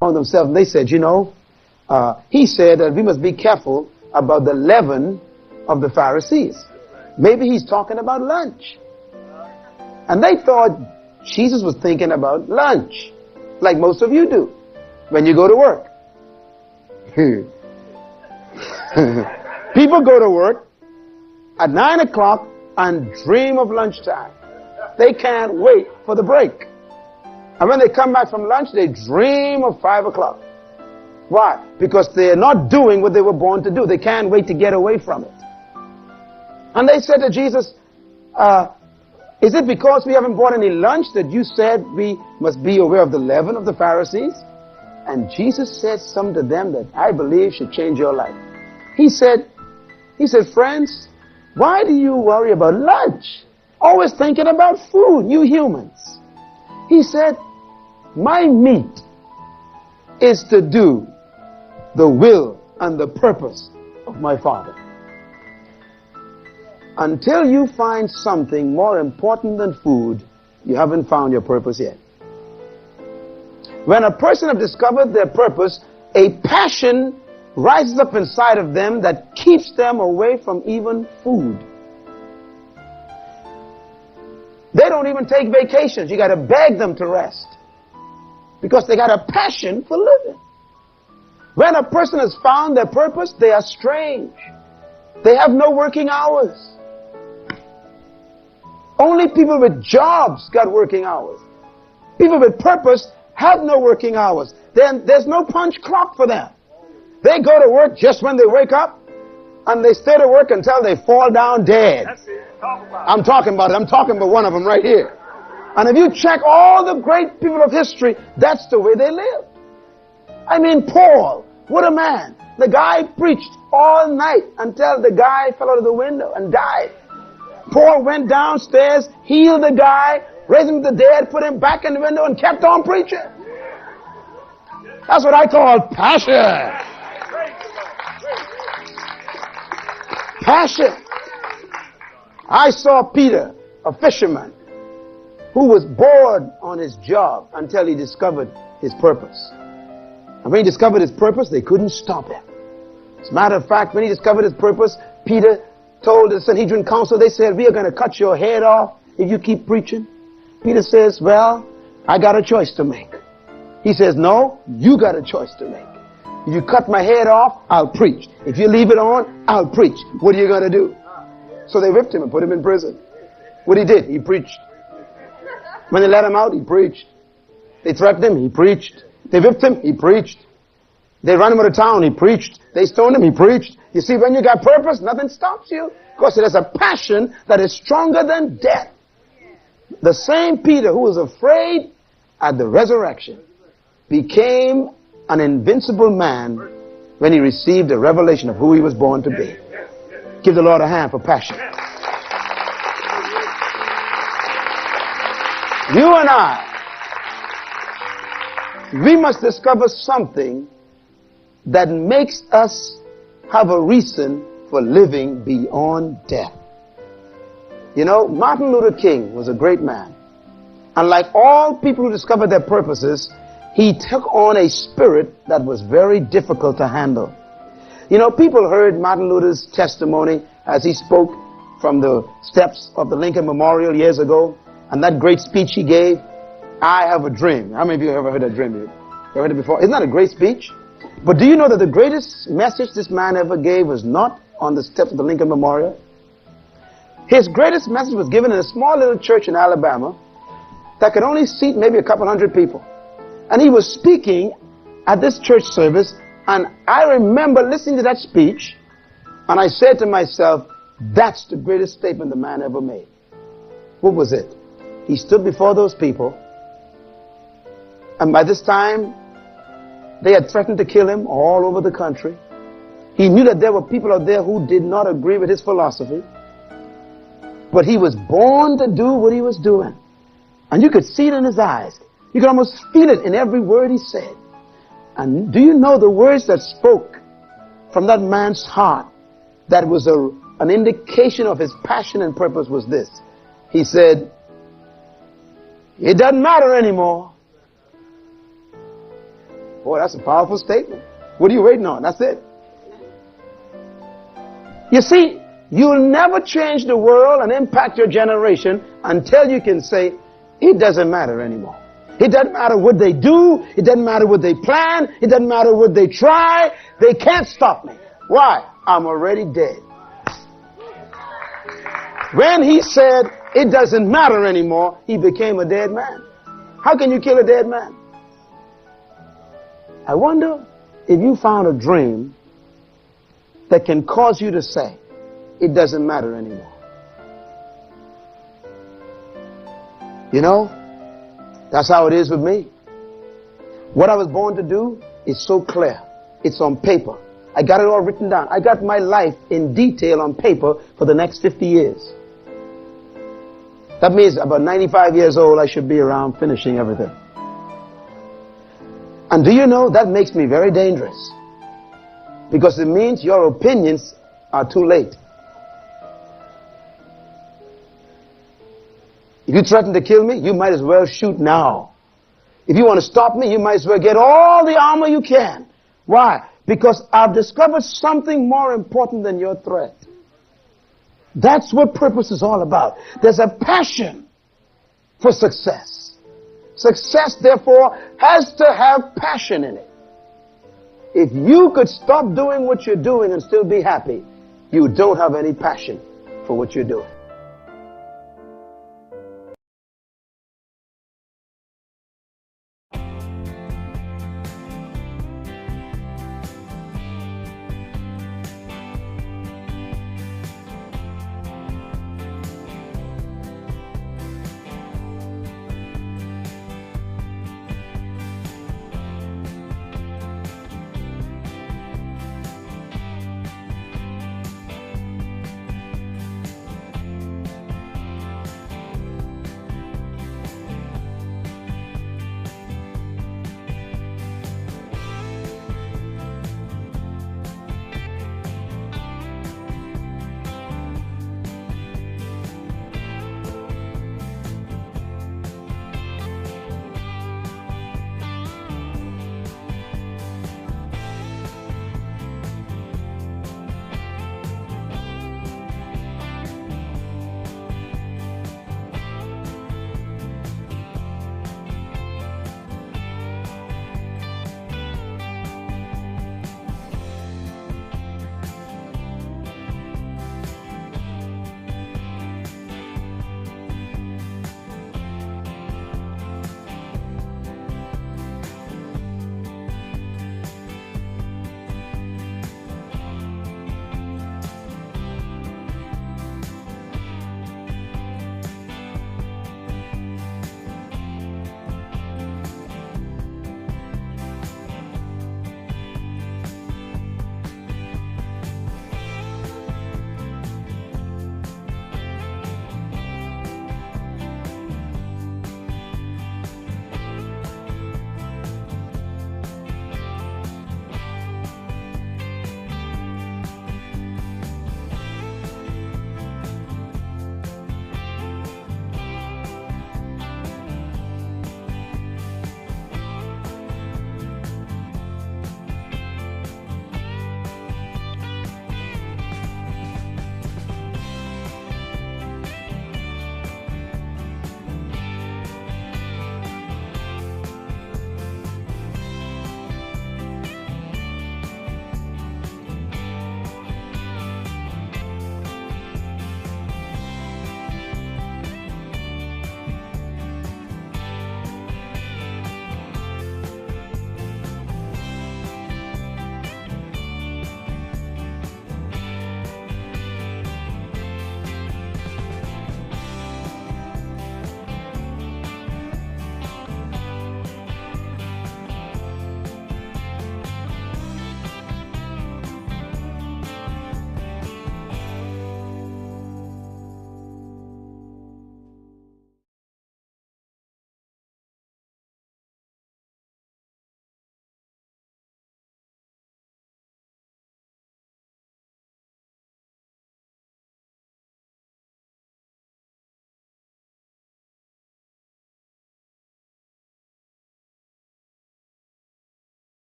on themselves, and they said, he said that we must be careful about the leaven of the Pharisees. Maybe he's talking about lunch. And they thought Jesus was thinking about lunch, like most of you do when you go to work. People go to work at 9 o'clock and dream of lunchtime. They can't wait for the break. And when they come back from lunch, they dream of 5 o'clock. Why? Because they're not doing what they were born to do. They can't wait to get away from it. And they said to Jesus, is it because we haven't bought any lunch that you said we must be aware of the leaven of the Pharisees? And Jesus said something to them that I believe should change your life. He said, friends, why do you worry about lunch? Always thinking about food, you humans. He said, my meat is to do the will and the purpose of my Father. Until you find something more important than food, you haven't found your purpose yet. When a person has discovered their purpose, a passion rises up inside of them that keeps them away from even food. They don't even take vacations. You got to beg them to rest because they got a passion for living. When a person has found their purpose, they are strange. They have no working hours. Only people with jobs got working hours. People with purpose have no working hours. Then there's no punch clock for them. They go to work just when they wake up, and they stay to work until they fall down dead. That's it. I'm talking about it. I'm talking about one of them right here. And if you check all the great people of history, that's the way they live. I mean, Paul, what a man. The guy preached all night until the guy fell out of the window and died. Paul went downstairs, healed the guy, raised him to the dead, put him back in the window, and kept on preaching. That's what I call passion. Passion. I saw Peter, a fisherman, who was bored on his job until he discovered his purpose. And when he discovered his purpose, they couldn't stop him. As a matter of fact, when he discovered his purpose, Peter told the Sanhedrin council, they said, we are going to cut your head off if you keep preaching. Peter says, well, I got a choice to make. He says, no, you got a choice to make. If you cut my head off, I'll preach. If you leave it on, I'll preach. What are you going to do? So they whipped him and put him in prison. What he did, he preached. When they let him out, he preached. They threatened him, he preached. They whipped him, he preached. They ran him out of town, he preached. They stoned him, he preached. You see, when you got purpose, nothing stops you. Because there's a passion that is stronger than death. The same Peter who was afraid at the resurrection became an invincible man when he received a revelation of who he was born to be. Give the Lord a hand for passion. You and I, we must discover something that makes us have a reason for living beyond death. You know, Martin Luther King was a great man. And like all people who discovered their purposes, he took on a spirit that was very difficult to handle. You know, people heard Martin Luther's testimony as he spoke from the steps of the Lincoln Memorial years ago, and that great speech he gave, I have a dream. How many of you have ever heard that dream? You ever heard it before? Isn't that a great speech? But do you know that the greatest message this man ever gave was not on the steps of the Lincoln Memorial? His greatest message was given in a small little church in Alabama that could only seat maybe a couple hundred people. And he was speaking at this church service, and I remember listening to that speech, and I said to myself, that's the greatest statement the man ever made. What was it? He stood before those people, and by this time, they had threatened to kill him all over the country. He knew that there were people out there who did not agree with his philosophy. But he was born to do what he was doing. And you could see it in his eyes. You could almost feel it in every word he said. And do you know the words that spoke from that man's heart that was an indication of his passion and purpose was this? He said, it doesn't matter anymore Boy, that's a powerful statement. What are you waiting on? That's it. You see, you'll never change the world and impact your generation until you can say, it doesn't matter anymore. It doesn't matter what they do. It doesn't matter what they plan. It doesn't matter what they try. They can't stop me. Why? I'm already dead. When he said, it doesn't matter anymore, he became a dead man. How can you kill a dead man? I wonder if you found a dream that can cause you to say, it doesn't matter anymore. You know, that's how it is with me. What I was born to do is so clear. It's on paper. I got it all written down. I got my life in detail on paper for the next 50 years. That means about 95 years old, I should be around finishing everything. And do you know, that makes me very dangerous. Because it means your opinions are too late. If you threaten to kill me, you might as well shoot now. If you want to stop me, you might as well get all the armor you can. Why? Because I've discovered something more important than your threat. That's what purpose is all about. There's a passion for success. Success, therefore, has to have passion in it. If you could stop doing what you're doing and still be happy, you don't have any passion for what you're doing.